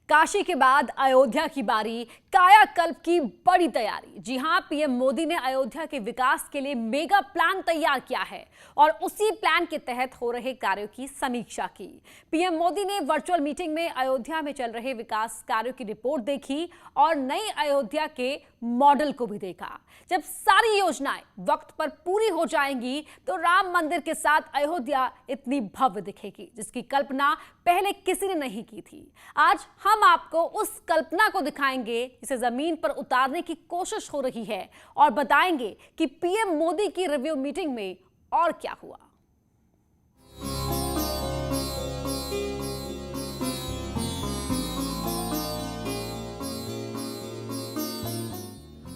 काशी के बाद अयोध्या की बारी, कायाकल्प की बड़ी तैयारी। जी हां, पीएम मोदी ने अयोध्या के विकास के लिए मेगा प्लान तैयार किया है और उसी प्लान के तहत हो रहे कार्यों की समीक्षा की। पीएम मोदी ने वर्चुअल मीटिंग में अयोध्या में चल रहे विकास कार्यों की रिपोर्ट देखी और नई अयोध्या के मॉडल को भी देखा। जब सारी योजनाएं वक्त पर पूरी हो जाएंगी तो राम मंदिर के साथ अयोध्या इतनी भव्य दिखेगी जिसकी कल्पना पहले किसी ने नहीं की थी। आज हम आपको उस कल्पना को दिखाएंगे जिसे जमीन पर उतारने की कोशिश हो रही है और बताएंगे कि पीएम मोदी की रिव्यू मीटिंग में और क्या हुआ।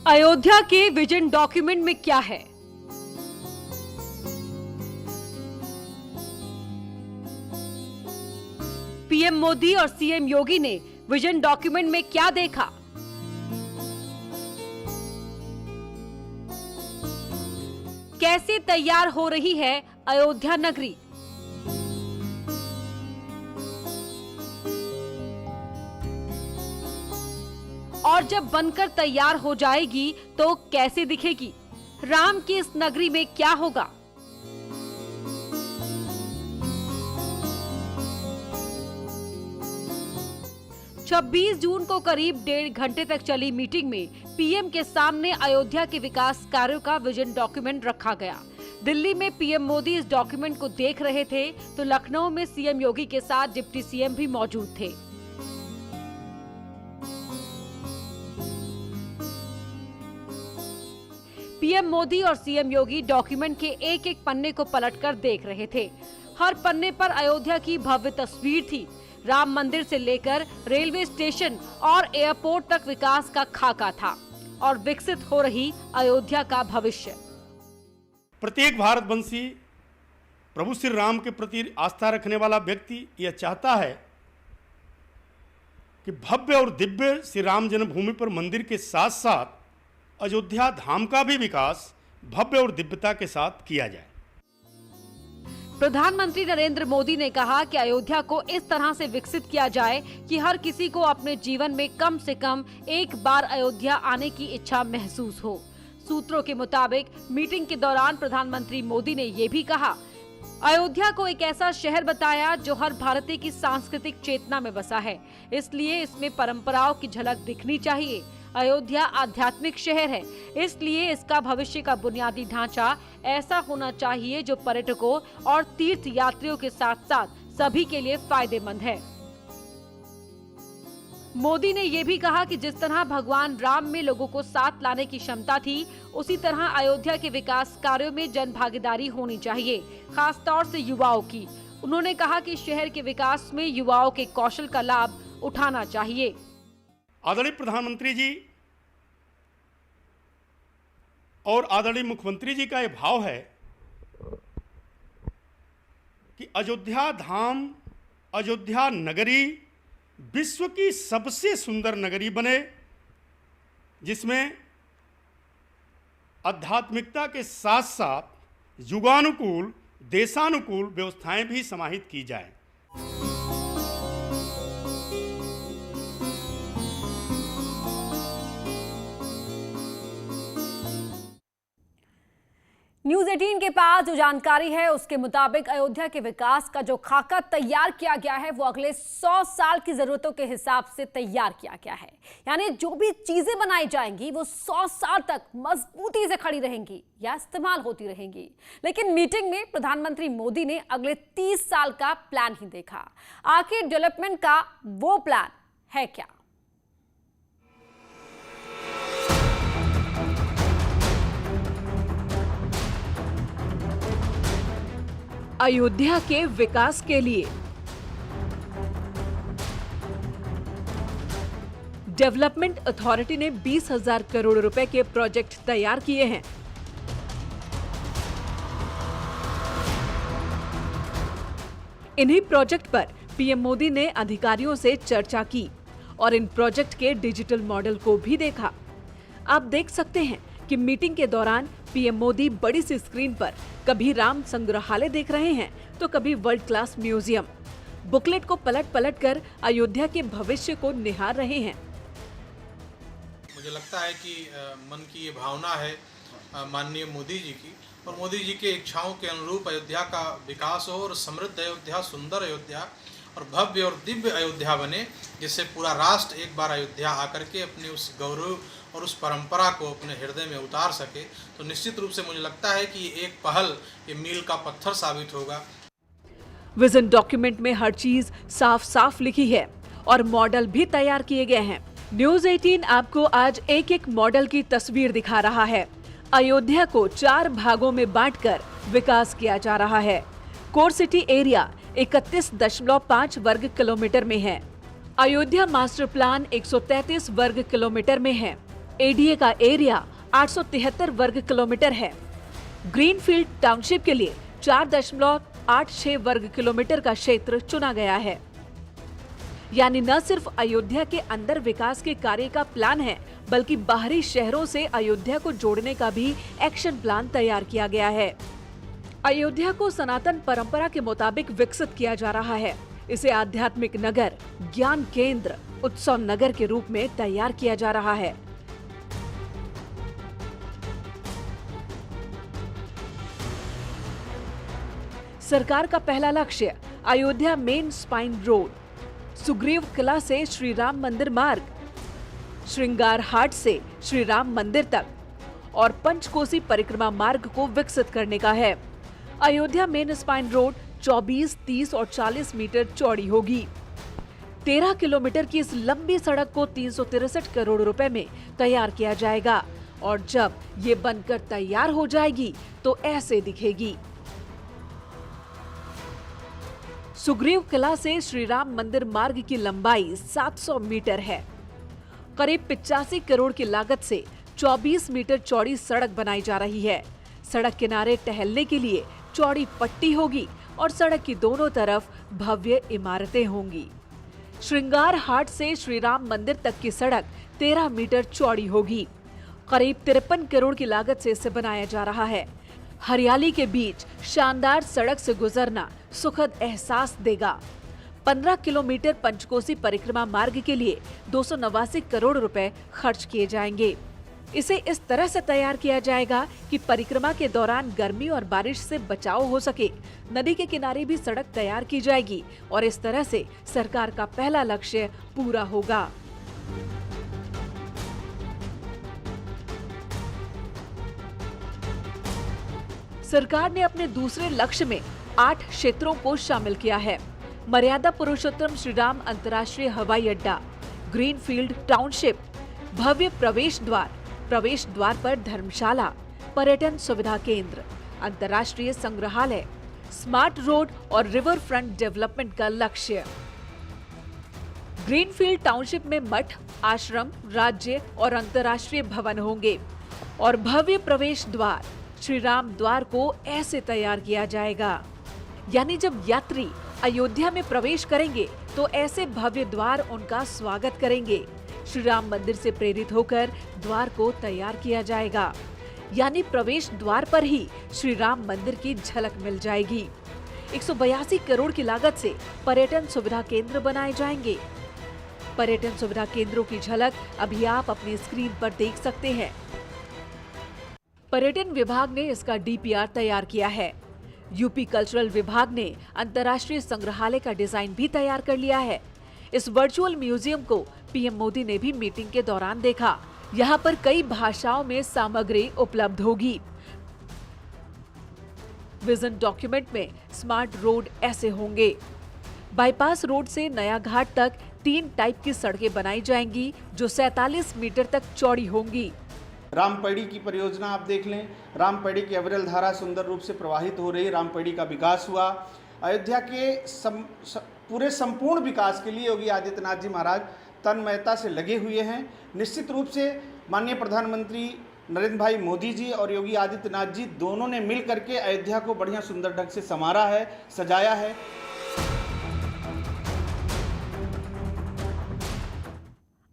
अयोध्या के विजन डॉक्यूमेंट में क्या है? पीएम मोदी और सीएम योगी ने विजन डॉक्यूमेंट में क्या देखा? कैसे तैयार हो रही है अयोध्या नगरी? और जब बनकर तैयार हो जाएगी तो कैसे दिखेगी? राम की इस नगरी में क्या होगा? छब्बीस जून को करीब 1.5 घंटे तक चली मीटिंग में पीएम के सामने अयोध्या के विकास कार्यों का विजन डॉक्यूमेंट रखा गया। दिल्ली में पीएम मोदी इस डॉक्यूमेंट को देख रहे थे तो लखनऊ में सीएम योगी के साथ डिप्टी सीएम भी मौजूद थे। पीएम मोदी और सीएम योगी डॉक्यूमेंट के एक एक पन्ने को पलटकर देख रहे थे। हर पन्ने पर अयोध्या की भव्य तस्वीर थी। राम मंदिर से लेकर रेलवे स्टेशन और एयरपोर्ट तक विकास का खाका था और विकसित हो रही अयोध्या का भविष्य। प्रत्येक भारतवंशी प्रभु श्री राम के प्रति आस्था रखने वाला व्यक्ति यह चाहता है कि भव्य और दिव्य श्री राम जन्मभूमि पर मंदिर के साथ साथ अयोध्या धाम का भी विकास भव्य और दिव्यता के साथ किया जाए। प्रधानमंत्री नरेंद्र मोदी ने कहा कि अयोध्या को इस तरह से विकसित किया जाए कि हर किसी को अपने जीवन में कम से कम एक बार अयोध्या आने की इच्छा महसूस हो। सूत्रों के मुताबिक मीटिंग के दौरान प्रधानमंत्री मोदी ने ये भी कहा, अयोध्या को एक ऐसा शहर बताया जो हर भारतीय की सांस्कृतिक चेतना में बसा है, इसलिए इसमें परंपराओं की झलक दिखनी चाहिए। अयोध्या आध्यात्मिक शहर है, इसलिए इसका भविष्य का बुनियादी ढांचा ऐसा होना चाहिए जो पर्यटकों और तीर्थ यात्रियों के साथ साथ सभी के लिए फायदेमंद है। मोदी ने यह भी कहा कि जिस तरह भगवान राम में लोगों को साथ लाने की क्षमता थी, उसी तरह अयोध्या के विकास कार्यों में जन भागीदारी होनी चाहिए, खास तौर से युवाओं की। उन्होंने कहा कि शहर के विकास में युवाओं के कौशल का लाभ उठाना चाहिए। आदरणीय प्रधानमंत्री जी और आदरणीय मुख्यमंत्री जी का यह भाव है कि अयोध्या धाम, अयोध्या नगरी विश्व की सबसे सुंदर नगरी बने, जिसमें आध्यात्मिकता के साथ साथ युगानुकूल, देशानुकूल व्यवस्थाएं भी समाहित की जाएं। न्यूज़ 18 के पास जो जानकारी है उसके मुताबिक अयोध्या के विकास का जो खाका तैयार किया गया है वो अगले 100 साल की जरूरतों के हिसाब से तैयार किया गया है। यानी जो भी चीजें बनाई जाएंगी वो 100 साल तक मजबूती से खड़ी रहेंगी या इस्तेमाल होती रहेंगी। लेकिन मीटिंग में प्रधानमंत्री मोदी ने अगले 30 साल का प्लान ही देखा। आखिर डेवलपमेंट का वो प्लान है क्या? अयोध्या के विकास के लिए डेवलपमेंट अथॉरिटी ने 20,000 करोड़ रुपए के प्रोजेक्ट तैयार किए हैं। इन्हीं प्रोजेक्ट पर पीएम मोदी ने अधिकारियों से चर्चा की और इन प्रोजेक्ट के डिजिटल मॉडल को भी देखा। आप देख सकते हैं कि मीटिंग के दौरान पीएम मोदी बड़ी सी स्क्रीन पर कभी राम संग्रहालय देख रहे हैं तो कभी वर्ल्ड क्लास म्यूजियम। बुकलेट को पलट पलट कर अयोध्या के भविष्य को निहार रहे हैं। मुझे लगता है कि मन की ये भावना है माननीय मोदी जी की, और मोदी जी के इच्छाओं के अनुरूप अयोध्या का विकास हो और समृद्ध अयोध्या, सुंदर अयोध्या और भव्य और दिव्य अयोध्या बने, जिससे पूरा राष्ट्र एक बार अयोध्या आकर के अपने उस गौरव और उस परंपरा को अपने हृदय में उतार सके। तो निश्चित रूप से मुझे लगता है कि ये एक पहल, ये मील का पत्थर साबित होगा। विजन डॉक्यूमेंट में हर चीज साफ साफ लिखी है और मॉडल भी तैयार किए गए हैं। न्यूज़ 18 आपको आज एक एक मॉडल की तस्वीर दिखा रहा है। अयोध्या को 4 भागों में बांटकर विकास किया जा रहा है। कोर सिटी एरिया 31.5 वर्ग किलोमीटर में है। अयोध्या मास्टर प्लान 133 वर्ग किलोमीटर में है। एडीए का एरिया 873 वर्ग किलोमीटर है। ग्रीनफील्ड टाउनशिप के लिए 4.86 वर्ग किलोमीटर का क्षेत्र चुना गया है। यानी न सिर्फ अयोध्या के अंदर विकास के कार्य का प्लान है, बल्कि बाहरी शहरों से अयोध्या को जोड़ने का भी एक्शन प्लान तैयार किया गया है। अयोध्या को सनातन परंपरा के मुताबिक विकसित किया जा रहा है। इसे आध्यात्मिक नगर, ज्ञान केंद्र, उत्सव नगर के रूप में तैयार किया जा रहा है। सरकार का पहला लक्ष्य Ayodhya main spine road, Sugriv Qila से श्री राम मंदिर मार्ग, श्रृंगार हाट से श्री राम मंदिर तक और पंचकोसी परिक्रमा मार्ग को विकसित करने का है। अयोध्या मेन स्पाइन रोड 24, 30 और 40 मीटर चौड़ी होगी। 13 किलोमीटर की इस लंबी सड़क को 363 करोड़ रुपए में तैयार किया जाएगा और जब ये बनकर तैयार हो जाएगी तो ऐसे दिखेगी। सुग्रीव किला से श्री राम मंदिर मार्ग की लंबाई 700 मीटर है। करीब 85 करोड़ की लागत से 24 मीटर चौड़ी सड़क बनाई जा रही है। सड़क किनारे टहलने के लिए चौड़ी पट्टी होगी और सड़क की दोनों तरफ भव्य इमारतें होंगी। श्रृंगार हाट से श्री राम मंदिर तक की सड़क 13 मीटर चौड़ी होगी। करीब 53 करोड़ की लागत से इसे बनाया जा रहा है। हरियाली के बीच शानदार सड़क से गुजरना सुखद एहसास देगा। 15 किलोमीटर पंचकोसी परिक्रमा मार्ग के लिए 289 करोड़ रुपए खर्च किए जाएंगे। इसे इस तरह से तैयार किया जाएगा कि परिक्रमा के दौरान गर्मी और बारिश से बचाव हो सके। नदी के किनारे भी सड़क तैयार की जाएगी और इस तरह से सरकार का पहला लक्ष्य पूरा होगा। सरकार ने अपने दूसरे लक्ष्य में 8 क्षेत्रों को शामिल किया है। मर्यादा पुरुषोत्तम श्री राम अंतर्राष्ट्रीय हवाई अड्डा, ग्रीनफील्ड टाउनशिप, भव्य प्रवेश द्वार पर धर्मशाला, पर्यटन सुविधा केंद्र, अंतर्राष्ट्रीय संग्रहालय, स्मार्ट रोड और रिवर फ्रंट डेवलपमेंट का लक्ष्य। ग्रीनफील्ड टाउनशिप में मठ, आश्रम, राज्य और अंतर्राष्ट्रीय भवन होंगे और भव्य प्रवेश द्वार श्री राम द्वार को ऐसे तैयार किया जाएगा, यानी जब यात्री अयोध्या में प्रवेश करेंगे तो ऐसे भव्य द्वार उनका स्वागत करेंगे। श्री राम मंदिर से प्रेरित होकर द्वार को तैयार किया जाएगा, यानी प्रवेश द्वार पर ही श्री राम मंदिर की झलक मिल जाएगी। 182 करोड़ की लागत से पर्यटन सुविधा केंद्र बनाए जाएंगे। पर्यटन सुविधा केंद्रों की झलक अभी आप अपनी स्क्रीन पर देख सकते हैं। पर्यटन विभाग ने इसका डीपीआर तैयार किया है। यूपी कल्चरल विभाग ने अंतर्राष्ट्रीय संग्रहालय का डिजाइन भी तैयार कर लिया है। इस वर्चुअल म्यूजियम को पीएम मोदी ने भी मीटिंग के दौरान देखा। यहाँ पर कई भाषाओं में सामग्री उपलब्ध होगी। विजन डॉक्यूमेंट में स्मार्ट रोड ऐसे होंगे। बाईपास रोड से नया घाट तक 3 टाइप की सड़कें बनाई जाएंगी जो 47 मीटर तक चौड़ी होंगी। रामपैड़ी की परियोजना आप देख लें, रामपैड़ी की अविरल धारा सुंदर रूप से प्रवाहित हो रही, रामपैड़ी का विकास हुआ। अयोध्या के पूरे संपूर्ण विकास के लिए योगी आदित्यनाथ जी महाराज तन्मयता से लगे हुए हैं। निश्चित रूप से माननीय प्रधानमंत्री नरेंद्र भाई मोदी जी और योगी आदित्यनाथ जी दोनों ने मिल करके अयोध्या को बढ़िया सुंदर ढंग से संवारा है, सजाया है।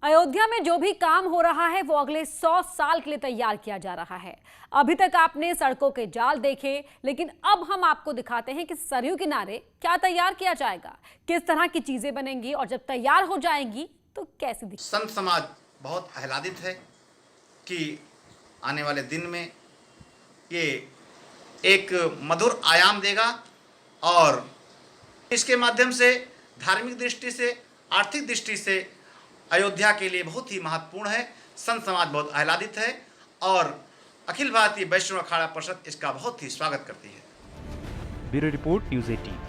अयोध्या में जो भी काम हो रहा है वो अगले 100 साल के लिए तैयार किया जा रहा है। अभी तक आपने सड़कों के जाल देखे, लेकिन अब हम आपको दिखाते हैं कि सरयू किनारे क्या तैयार किया जाएगा, किस तरह की चीजें बनेंगी और जब तैयार हो जाएंगी तो कैसे दिखेगी। संत समाज बहुत आह्लादित है कि आने वाले दिन में ये एक मधुर आयाम देगा और इसके माध्यम से धार्मिक दृष्टि से, आर्थिक दृष्टि से अयोध्या के लिए बहुत ही महत्वपूर्ण है। संत समाज बहुत आह्लादित है और अखिल भारतीय वैष्णव अखाड़ा परिषद इसका बहुत ही स्वागत करती है। Bureau report, news 18।